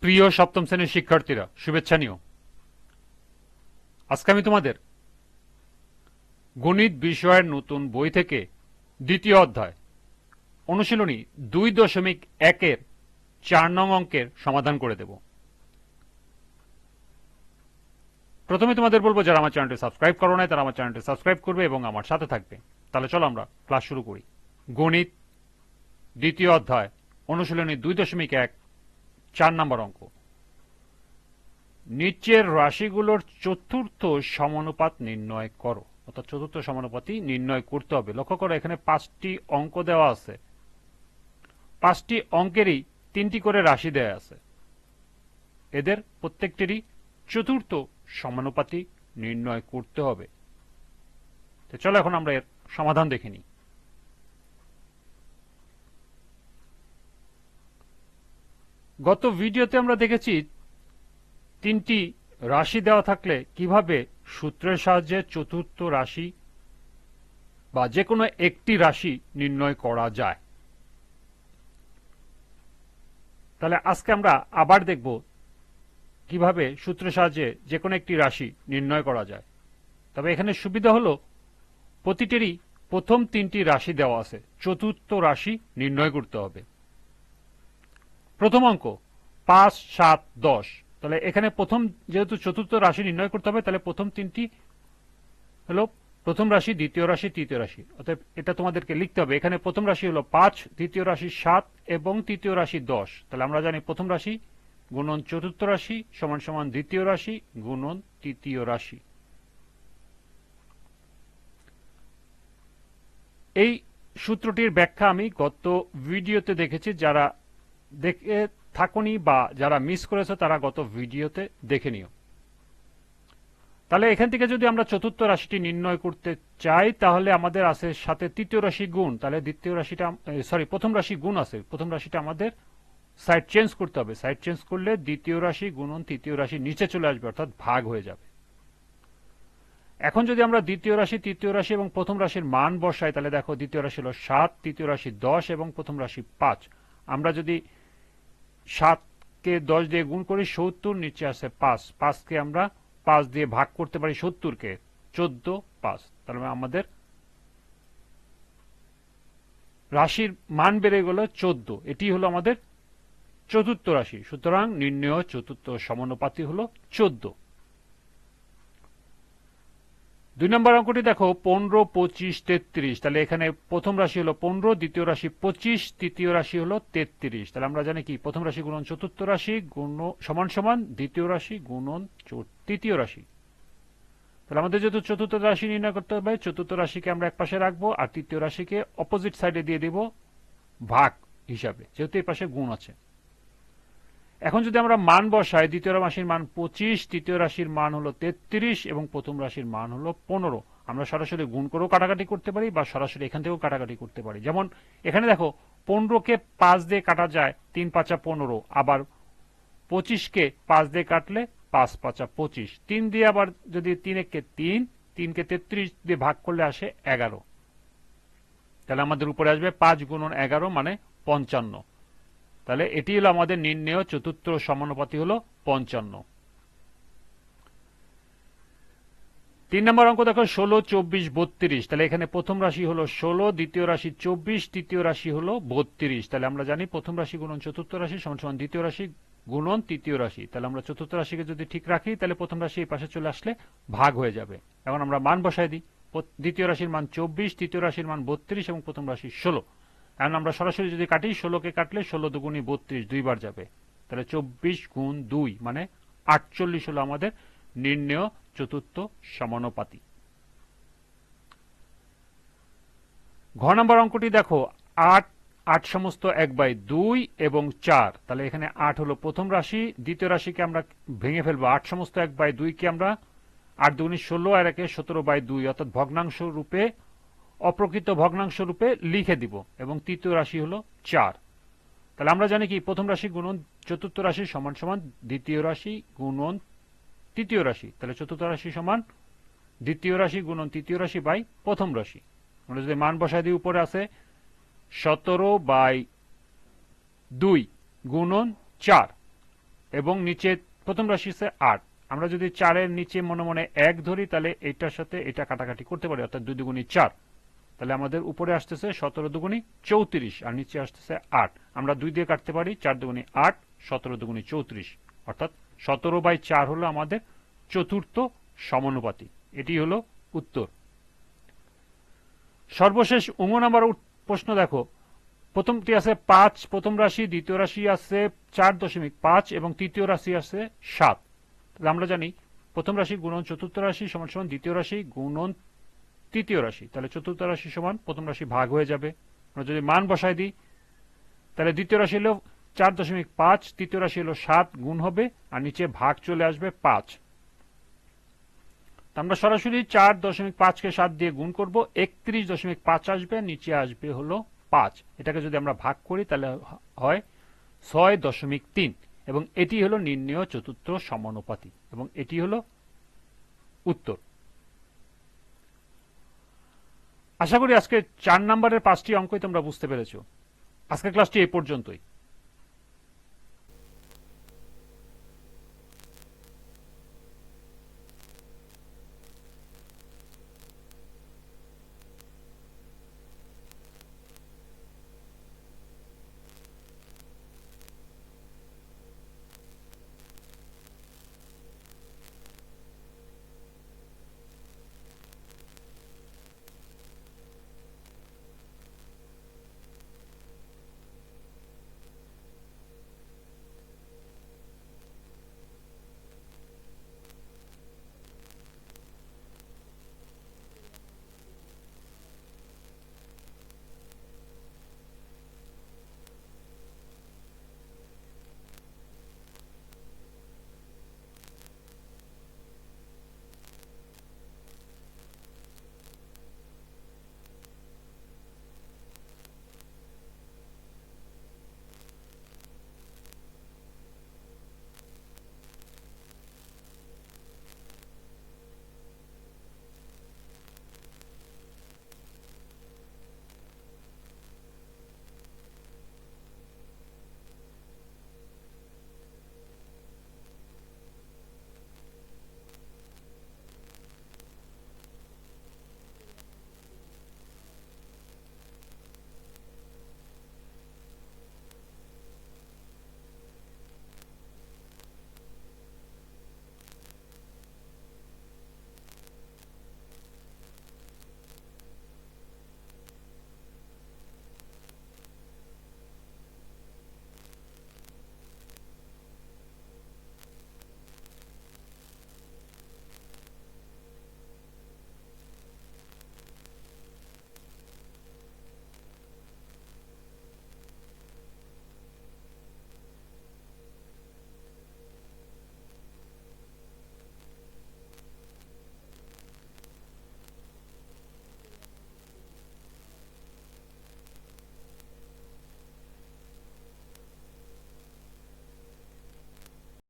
প্রিয় সপ্তম শ্রেণীর শিক্ষার্থীরা, শুভেচ্ছা নিও। আজকে আমি তোমাদের গণিত বিষয়ের নতুন বই থেকে দ্বিতীয় অধ্যায় অনুশীলনী 2.1-এর 4 নং অঙ্কের সমাধান করে দেব। প্রথমে তোমাদের বলবো, যারা আমার চ্যানেলটি সাবস্ক্রাইব করো নাই তারা আমার চ্যানেলটি সাবস্ক্রাইব করবে এবং আমার সাথে থাকবে। তাহলে চলো আমরা ক্লাস শুরু করি। গণিত দ্বিতীয় অধ্যায় অনুশীলনী 2.1 4 নম্বর অঙ্ক। নিচের রাশিগুলোর চতুর্থ সমানুপাত নির্ণয় করো। অর্থাৎ চতুর্থ সমানুপাতই নির্ণয় করতে হবে। লক্ষ্য করো, এখানে 5টি অঙ্ক দেওয়া আছে, 5টি অঙ্কেরই 3টি করে রাশি দেওয়া আছে। এদের প্রত্যেকটিরই চতুর্থ সমানুপাতই নির্ণয় করতে হবে। তো চলো এখন আমরা এর সমাধান দেখে নিই। গত ভিডিওতে আমরা দেখেছি 3টি রাশি দেওয়া থাকলে কিভাবে সূত্রের সাহায্যে চতুর্থ রাশি বা যে কোনো একটি রাশি নির্ণয় করা যায়। তাহলে আজকে আমরা আবার দেখব কিভাবে সূত্রের সাহায্যে যে কোনো একটি রাশি নির্ণয় করা যায়। তবে এখানে সুবিধা হলো প্রতিটিরই প্রথম 3টি রাশি দেওয়া আছে, চতুর্থ রাশি নির্ণয় করতে হবে। প্রথম অঙ্ক 5, 7, 10। তাহলে এখানে প্রথম যেহেতু চতুর্থ রাশি নির্ণয় করতে হবে, তাহলে প্রথম 3টি হলো প্রথম রাশি, দ্বিতীয় রাশি, তৃতীয় রাশি। অর্থাৎ এটা তোমাদেরকে লিখতে হবে। এখানে প্রথম রাশি হলো 5, দ্বিতীয় রাশি 7 এবং তৃতীয় রাশি 10। তাহলে আমরা জানি প্রথম রাশি গুণন চতুর্থ রাশি সমান সমান দ্বিতীয় রাশি গুণন তৃতীয় রাশি। এই সূত্রটির ব্যাখ্যা আমি গত ভিডিওতে দেখেছি। যারা দেখে থাকুনি বা যারা মিস করেছে তারা গত ভিডিওতে দেখে নিও। তাহলে এখান থেকে যদি আমরা চতুর্থ রাশিটি নির্ণয় করতে চাই, তাহলে আমাদের আছে সাথে তৃতীয় রাশি গুণ। তাহলে দ্বিতীয় রাশিটা প্রথম রাশি গুণ আছে, প্রথম রাশিটা আমাদের সাইড চেঞ্জ করতে হবে। সাইড চেঞ্জ করলে দ্বিতীয় রাশি গুণন তৃতীয় রাশি নিচে চলে আসবে, অর্থাৎ ভাগ হয়ে যাবে। এখন যদি আমরা দ্বিতীয় রাশি, তৃতীয় রাশি এবং প্রথম রাশির মান বসাই, তাহলে দেখো দ্বিতীয় রাশি হলো 7, তৃতীয় রাশি 10 এবং প্রথম রাশি 5। আমরা যদি 7কে 10 দিয়ে গুণ করি 70, নিচে আছে 5। 5কে আমরা 5 দিয়ে ভাগ করতে পারি 70কে, 14, 5। তাহলে আমাদের রাশির মান বেড়ে গেল 14। এটি হলো আমাদের চতুর্থ রাশি। সুতরাং নির্ণেয় চতুর্থ সমানুপাতই হলো 14। 2 নম্বর অঙ্কটি দেখো 15, 25, 33। তাহলে এখানে প্রথম রাশি হলো 15, দ্বিতীয় রাশি 25, তৃতীয় রাশি হলো 33। তাহলে আমরা জানি কি প্রথম রাশি গুণন চতুর্থ রাশি সমান সমান দ্বিতীয় রাশি গুণন তৃতীয় রাশি। তাহলে আমাদের যেহেতু চতুর্থ রাশি নির্ণয় করতে হবে, চতুর্থ রাশিকে আমরা একপাশে রাখবো আর তৃতীয় রাশিকে অপোজিট সাইডে দিয়ে দিব ভাগ হিসাবে, যেহেতু এই পাশে গুণ আছে। এখন যদি আমরা মান বসাই, দ্বিতীয় রাশির মান 25, তৃতীয় রাশির মান হলো 33 এবং প্রথম রাশির মান হলো 15। আমরা সরাসরি গুণ করেও কাটাকাটি করতে পারি বা সরাসরি এখান থেকেও কাটাকাটি করতে পারি। যেমন এখানে দেখো 15কে 5 দিয়ে কাটা যায়, 3 5 15। আবার 25কে 5 দিয়ে কাটলে 5 5 25। 3 দিয়ে আবার যদি 3 3, 3কে 33 দিয়ে ভাগ করলে আসে 11। তাহলে আমাদের উপরে আসবে 5 গুণন 11 মানে 55। তাহলে এটি হলো আমাদের নির্ণেয় চতুর্থ সমানুপাতি হলো 55। 3 নম্বর অঙ্ক দেখো 16, 24, 32। তাহলে এখানে প্রথম রাশি হলো 16, দ্বিতীয় রাশি 24, তৃতীয় রাশি হলো 32। তাহলে আমরা জানি প্রথম রাশি গুণন চতুর্থ রাশি সমান সমান দ্বিতীয় রাশি গুণন তৃতীয় রাশি। তাহলে আমরা চতুর্থ রাশিকে যদি ঠিক রাখি, তাহলে প্রথম রাশি এই পাশে চলে আসলে ভাগ হয়ে যাবে। এখন আমরা মান বসাই দিই। দ্বিতীয় রাশির মান 24, তৃতীয় রাশির মান 32 এবং প্রথম রাশি 16। এখন আমরা সরাসরি যদি কাটি, 16কে কাটলে 16 দুগুণী 32, দুইবার যাবে। তাহলে 24 গুণ 2 মানে 48 হলো আমাদের নির্ণেয় চতুর্থ সমানুপাতি। ঘ নম্বর অঙ্কটি দেখো 8, 8 সমস্ত 1/2 এবং 4। তাহলে এখানে 8 হলো প্রথম রাশি, দ্বিতীয় রাশিকে আমরা ভেঙে ফেলবো। 8 সমস্ত 1/2 কে আমরা 8 দুগুণী 16 আর একে 17/2 অর্থাৎ ভগ্নাংশ রূপে, অপ্রকৃত ভগ্নাংশ রূপে লিখে দিব এবং তৃতীয় রাশি হলো 4। তাহলে আমরা জানি কি প্রথম রাশি গুণন চতুর্থ রাশি সমান সমান দ্বিতীয় রাশি গুণন তৃতীয় রাশি। তাহলে চতুর্থ রাশি সমান দ্বিতীয় রাশি গুণন তৃতীয় রাশি বাই প্রথম রাশি। আমরা যদি মান বসাই দিই, উপরে আছে 17/2 গুণন 4। এবং নিচে প্রথম রাশি হচ্ছে 8। আমরা যদি 4-এর নিচে মনে মনে 1 ধরি তাহলে এটার সাথে এটা কাটাকাটি করতে পারি, অর্থাৎ 2 দুগুণী 4। তাহলে আমাদের উপরে আসতেছে 17 দুগুণী 34 আর নিচে আসতেছে 8। আমরা 2 দিয়ে কাটতে পারি, 4 দুগুণী 8, 17 দুগুণী 34, অর্থাৎ 17/4 হলো আমাদের চতুর্থ সমানুপাতি। এটি হলো উত্তর। সর্বশেষ 19 নাম্বার প্রশ্ন দেখো, প্রথমটি আছে 5 প্রথম রাশি, দ্বিতীয় রাশি আছে 4.5 এবং তৃতীয় রাশি আছে 7। তাহলে আমরা জানি প্রথম রাশি গুণন চতুর্থ রাশি সমান সমান দ্বিতীয় রাশি গুণন তৃতীয় রাশি। তাহলে চতুর্থ রাশি সমান প্রথম রাশি ভাগ হয়ে যাবে। আমরা যদি মান বসাই দিই তাহলে দ্বিতীয় রাশি হলো 4.5, তৃতীয় রাশি হলো 7, গুণ হবে আর নিচে ভাগ চলে আসবে 5। আমরা সরাসরি 4.5কে 7 দিয়ে গুণ করব, 31.5 আসবে, নিচে আসবে হলো 5। এটাকে যদি আমরা ভাগ করি তাহলে হয় 6.3 এবং এটি হলো নির্ণেয় চতুর্থ সমানুপাতি এবং এটি হলো উত্তর। আশা করি আজকে 4 নম্বরের 5টি অঙ্কই তোমরা বুঝতে পেরেছো। আজকের ক্লাসটি এই পর্যন্তই।